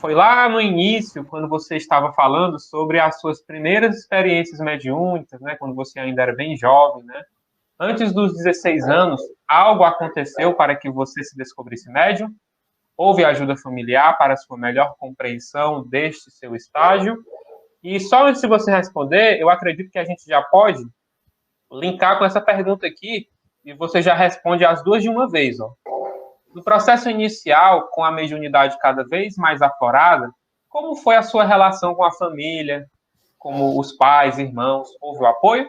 Foi lá no início, quando você estava falando sobre as suas primeiras experiências mediúnicas, né? Quando você ainda era bem jovem, né? Antes dos 16 anos, algo aconteceu para que você se descobrisse médium? Houve ajuda familiar para sua melhor compreensão deste seu estágio? E só antes de você responder, eu acredito que a gente já pode linkar com essa pergunta aqui e você já responde as duas de uma vez, ó. No processo inicial, com a mediunidade cada vez mais aflorada, como foi a sua relação com a família, como os pais, irmãos? Houve o apoio?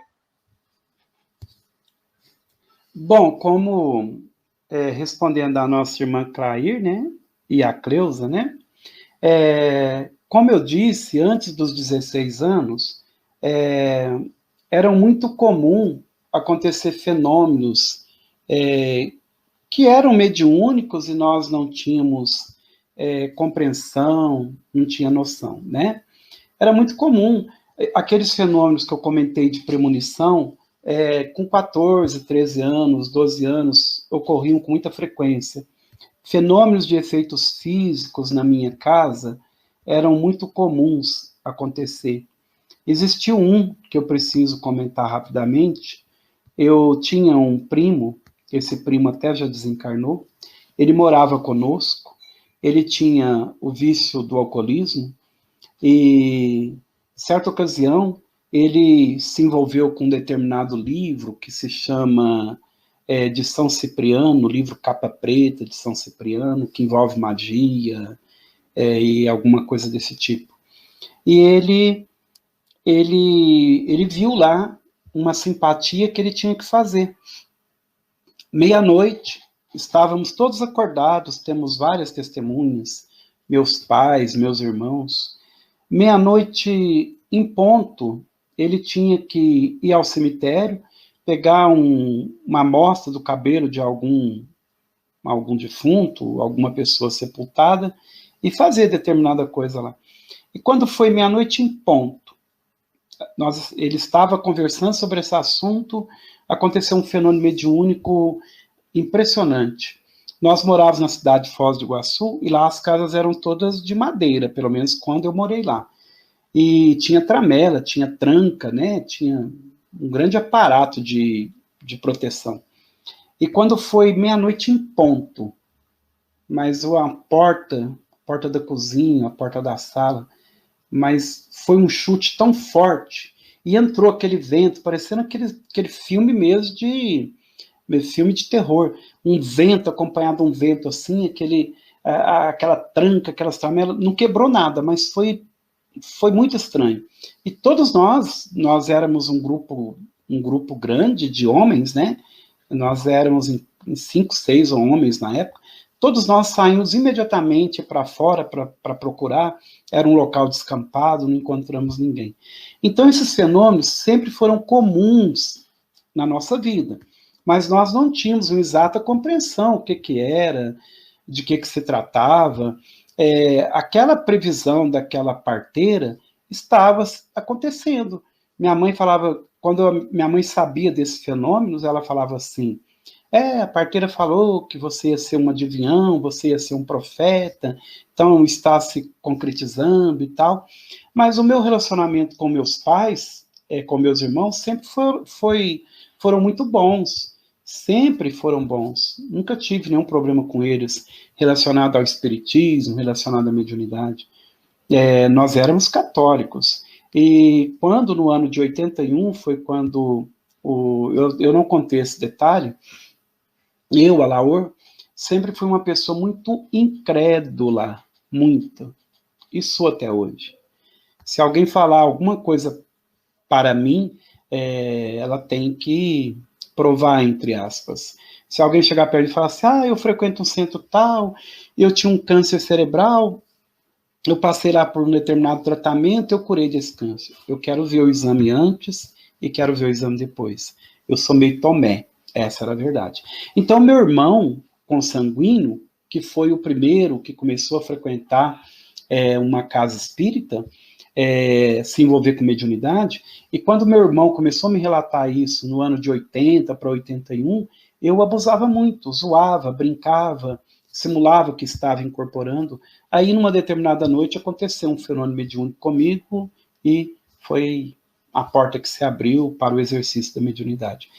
Bom, como respondendo à nossa irmã Clair, né, e a Cleusa, né, como eu disse, antes dos 16 anos, era muito comum acontecer fenômenos que eram mediúnicos e nós não tínhamos compreensão, não tinha noção, né? Era muito comum aqueles fenômenos que eu comentei de premonição, com 14, 13 anos, 12 anos, ocorriam com muita frequência. Fenômenos de efeitos físicos na minha casa eram muito comuns acontecer. Existiu um que eu preciso comentar rapidamente. Eu tinha um primo, esse primo até já desencarnou, ele morava conosco, ele tinha o vício do alcoolismo e, certa ocasião, ele se envolveu com um determinado livro que se chama de São Cipriano, livro capa preta de São Cipriano, que envolve magia e alguma coisa desse tipo. E ele viu lá uma simpatia que ele tinha que fazer. Meia-noite, estávamos todos acordados, temos várias testemunhas, meus pais, meus irmãos. Meia-noite em ponto, ele tinha que ir ao cemitério, pegar uma amostra do cabelo de algum defunto, alguma pessoa sepultada, e fazer determinada coisa lá. E quando foi meia-noite em ponto, ele estava conversando sobre esse assunto, aconteceu um fenômeno mediúnico impressionante. Nós morávamos na cidade de Foz do Iguaçu, e lá as casas eram todas de madeira, pelo menos quando eu morei lá. E tinha tramela, tinha tranca, né? Tinha um grande aparato de proteção. E quando foi meia-noite em ponto, mas a porta da cozinha, a porta da sala, mas foi um chute tão forte, e entrou aquele vento, parecendo aquele filme mesmo filme de terror, um vento acompanhado de um vento assim, aquela tranca, aquelas tramelas, não quebrou nada, mas foi muito estranho. E todos nós éramos um grupo grande de homens, né? Nós éramos em 5, 6 homens na época. Todos nós saímos imediatamente para fora para procurar. Era um local descampado, não encontramos ninguém. Então, esses fenômenos sempre foram comuns na nossa vida, mas nós não tínhamos uma exata compreensão o que era, de que se tratava. Aquela previsão daquela parteira estava acontecendo. Minha mãe falava, quando minha mãe sabia desses fenômenos, ela falava assim: a parteira falou que você ia ser um adivinhão, você ia ser um profeta, então está se concretizando e tal. Mas o meu relacionamento com meus pais, com meus irmãos, sempre foram muito bons. Sempre foram bons. Nunca tive nenhum problema com eles relacionado ao espiritismo, relacionado à mediunidade. Nós éramos católicos. E quando, no ano de 81, foi quando, eu não contei esse detalhe, eu, Alaor, sempre fui uma pessoa muito incrédula, muito. E sou até hoje. Se alguém falar alguma coisa para mim, ela tem que provar, entre aspas. Se alguém chegar perto e falar assim, eu frequento um centro tal, eu tinha um câncer cerebral, eu passei lá por um determinado tratamento, eu curei desse câncer. Eu quero ver o exame antes e quero ver o exame depois. Eu sou meio Tomé, essa era a verdade. Então, meu irmão consanguíneo, que foi o primeiro que começou a frequentar uma casa espírita, se envolver com mediunidade, e quando meu irmão começou a me relatar isso no ano de 80 para 81, eu abusava muito, zoava, brincava, simulava que estava incorporando. Aí, numa determinada noite, aconteceu um fenômeno mediúnico comigo e foi a porta que se abriu para o exercício da mediunidade.